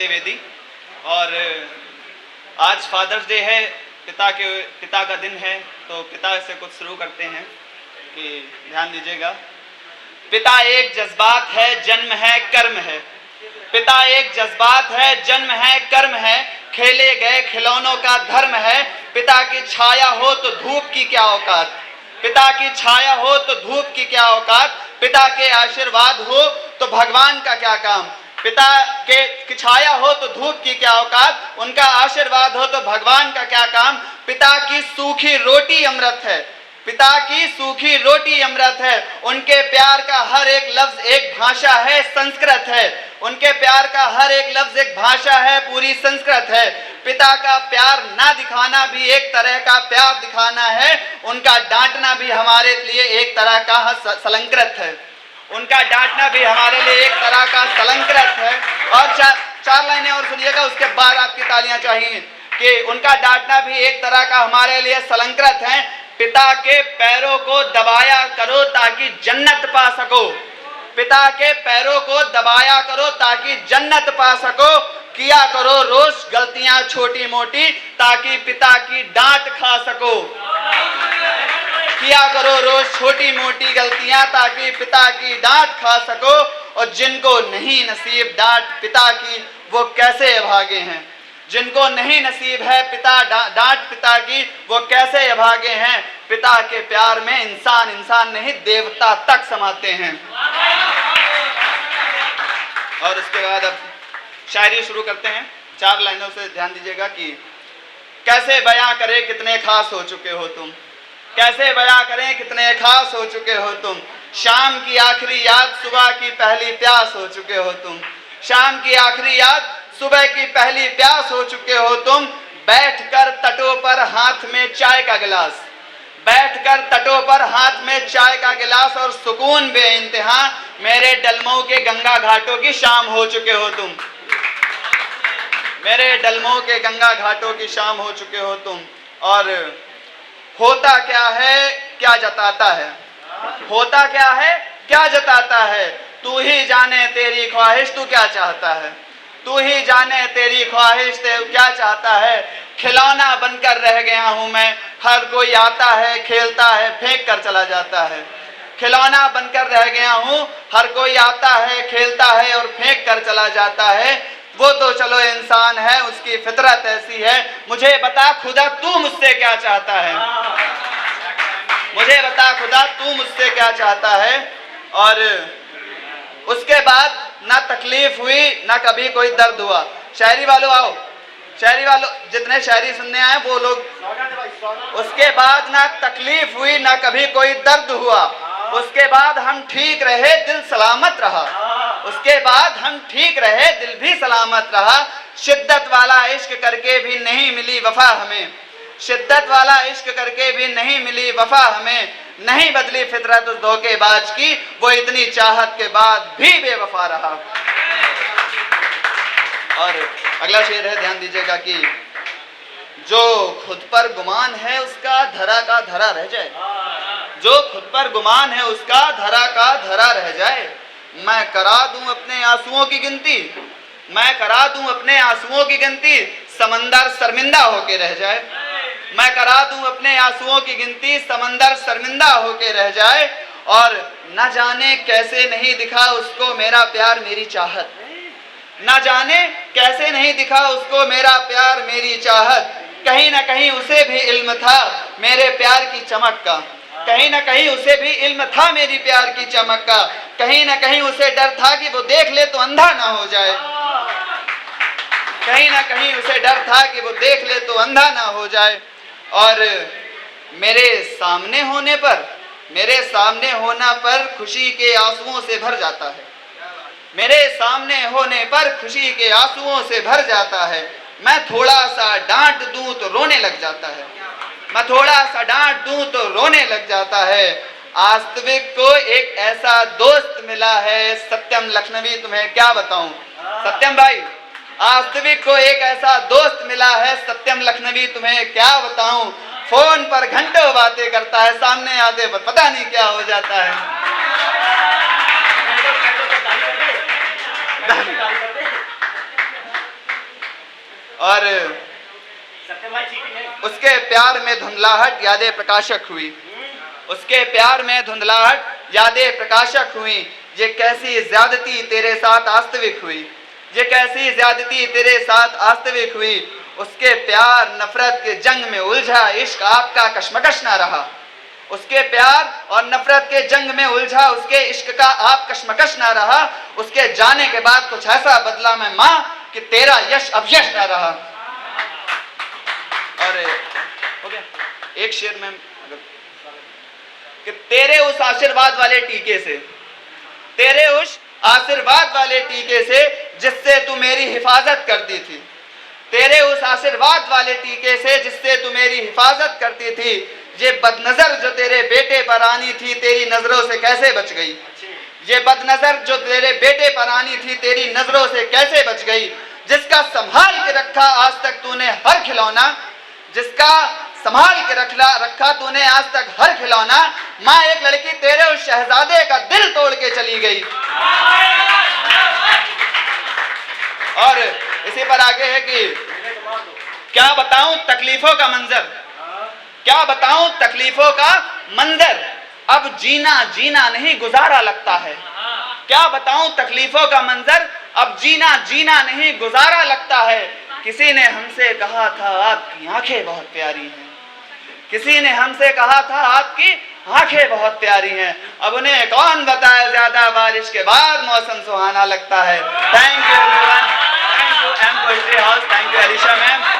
द्विवेदी। और आज fathers day है, पिता का दिन है, तो पिता से कुछ शुरू करते हैं कि ध्यान दीजिएगा। पिता एक जज्बात है, जन्म है, कर्म है। पिता एक जज्बात है, जन्म है, कर्म है, खेले गए खिलौनों का धर्म है। पिता की छाया हो तो धूप की क्या औकात, पिता की छाया हो तो धूप की क्या औकात, पिता के आशीर्वाद हो तो भगवान का क्या काम। पिता के छाया हो तो धूप की क्या औकात, उनका आशीर्वाद हो तो भगवान का क्या काम। पिता की सूखी रोटी अमृत है, पिता की सूखी रोटी अमृत है। उनके प्यार का हर एक लफ्ज एक भाषा है, संस्कृत है। उनके प्यार का हर एक लफ्ज एक भाषा है, पूरी संस्कृत है। पिता का प्यार ना दिखाना भी एक तरह का प्यार दिखाना है। उनका डांटना भी हमारे लिए एक तरह का सलंकृत है। उनका डांटना भी हमारे लिए एक तरह का सलंकृत है। और चार लाइनें और सुनिएगा, उसके बाद आपकी तालियां चाहिए। कि उनका डांटना भी एक तरह का हमारे लिए सलंकृत है। पिता के पैरों को दबाया करो ताकि जन्नत पा सको, पिता के पैरों को दबाया करो ताकि जन्नत पा सको। किया करो रोज गलतियां छोटी मोटी ताकि पिता की डांट खा सको। किया करो रोज छोटी मोटी गलतियां ताकि पिता की डांट खा सको। और जिनको नहीं नसीब डांट पिता की, वो कैसे अभागे हैं। जिनको नहीं नसीब है डांट पिता की, वो कैसे अभागे हैं। पिता के प्यार में इंसान नहीं देवता तक समाते हैं। और उसके बाद अब शायरी शुरू करते हैं। 4 लाइनों से ध्यान दीजिएगा कि कैसे बयां करें कितने खास हो चुके हो तुम, कैसे बयां करें कितने खास हो चुके हो तुम। शाम की आखिरी याद सुबह की पहली प्यास हो चुके हो तुम। शाम की आखिरी याद सुबह की पहली प्यास हो चुके हो तुम। बैठकर तटों पर हाथ में चाय का गिलास, बैठकर तटों पर हाथ में चाय का गिलास और सुकून बेइंतहा। मेरे डलमऊ के गंगा घाटों की शाम हो चुके हो तुम। मेरे डलमऊ के गंगा घाटों की शाम हो चुके हो तुम। और होता क्या है क्या जताता है, होता क्या है क्या जताता है। तू ही जाने तेरी ख्वाहिश तू क्या चाहता है, तू ही जाने तेरी ख्वाहिश तू क्या चाहता है। खिलौना बनकर रह गया हूं मैं, हर कोई आता है खेलता है फेंक कर चला जाता है। खिलौना बनकर रह गया हूं, हर कोई आता है खेलता है और फेंक कर चला जाता है। वो तो चलो इंसान है, उसकी फितरत ऐसी है। मुझे बता खुदा तू मुझसे क्या चाहता है, मुझे बता खुदा तू मुझसे क्या चाहता है। और उसके बाद ना तकलीफ हुई ना कभी कोई दर्द हुआ। शायरी वालों आओ, शायरी वालों जितने शायरी सुनने आए वो लोग। उसके बाद ना तकलीफ हुई ना कभी कोई दर्द हुआ। उसके बाद हम ठीक रहे दिल सलामत रहा, उसके बाद हम ठीक रहे दिल भी सलामत रहा। शिद्दत वाला इश्क करके भी नहीं मिली वफा हमें, शिद्दत वाला इश्क करके भी नहीं मिली वफा हमें। नहीं बदली फितरत उस धोखेबाज की, वो इतनी चाहत के बाद भी बेवफा रहा। और अगला शेर है, ध्यान दीजिएगा कि जो खुद पर गुमान है उसका धरा का धरा रह जाए, जो खुद पर गुमान है उसका धरा का धरा रह जाए। मैं करा दूं अपने आंसुओं की गिनती, मैं करा दूं अपने आंसुओं की गिनती, समंदर शर्मिंदा होके रह जाए। मैं करा दूं अपने आंसुओं की गिनती, समंदर शर्मिंदा होके रह जाए। और न जाने कैसे नहीं दिखा उसको मेरा प्यार मेरी चाहत, न जाने कैसे नहीं दिखा उसको मेरा प्यार मेरी चाहत। कहीं ना कहीं उसे भी इल्म था मेरे प्यार की चमक का, कहीं ना कहीं उसे भी इल्म था मेरी प्यार की चमक का। कहीं ना कहीं उसे डर था कि वो देख ले तो अंधा ना हो जाए, कहीं ना कहीं उसे डर था कि वो देख ले तो अंधा ना हो जाए। और मेरे सामने होने पर, मेरे सामने होना पर खुशी के आंसुओं से भर जाता है, मेरे सामने होने पर खुशी के आंसुओं से भर जाता है। मैं थोड़ा सा डांट दूं तो रोने लग जाता है, मैं थोड़ा सा डांट दूं तो रोने लग जाता है। आस्तिक को एक ऐसा दोस्त मिला है, सत्यम लखनवी तुम्हें क्या बताऊं। सत्यम भाई, आस्तिक को एक ऐसा दोस्त मिला है, सत्यम लखनवी तुम्हें क्या बताऊं। फोन पर घंटों बातें करता है, सामने आते पर पता नहीं क्या हो जाता है। और उसके प्यार में धुंधलाहट यादें प्रकाशक हुई, उसके प्यार में धुंधलाहट यादें प्रकाशक हुई। ये कैसी ज्यादती तेरे साथ वास्तविक हुई, ये कैसी ज्यादती तेरे साथ वास्तविक हुई। उसके प्यार नफरत के जंग में उलझा इश्क आपका कशमकश ना रहा, उसके प्यार और नफरत के जंग में उलझा उसके इश्क का आप कशमकश ना रहा। उसके जाने के बाद कुछ ऐसा बदला मैं माँ कि तेरा यश अवयश ना रहा। और हो गया एक शेर में कि तेरे उस आशीर्वाद वाले टीके से, तेरे उस आशीर्वाद वाले टीके से जिससे तू मेरी हिफाजत करती थी, तेरे उस आशीर्वाद वाले टीके से जिससे तू मेरी हिफाजत करती थी। ये बदनजर जो तेरे बेटे पर आनी थी तेरी नजरों से कैसे बच गई, ये बदनजर जो तेरे बेटे पर आनी थी तेरी नजरों से कैसे बच गई। जिसका संभाल के रखा आज तक तूने हर खिलौना, जिसका संभाल के रखा तूने आज तक हर खिलौना। माँ एक लड़की तेरे उस शहजादे का दिल तोड़ के चली गई। और इसी पर आगे है कि क्या बताऊं तकलीफों का मंजर, क्या बताऊं तकलीफों का मंजर, अब जीना जीना नहीं गुजारा लगता है। क्या बताऊं तकलीफों का मंजर, अब जीना जीना नहीं गुजारा लगता है। किसी ने हमसे कहा था आपकी आंखें बहुत प्यारी हैं, किसी ने हमसे कहा था आपकी आंखें बहुत प्यारी हैं। अब उन्हें कौन बताए ज्यादा बारिश के बाद मौसम सुहाना लगता है। Thank you everyone, thank you M Poetry House, thank you Alisha ma'am.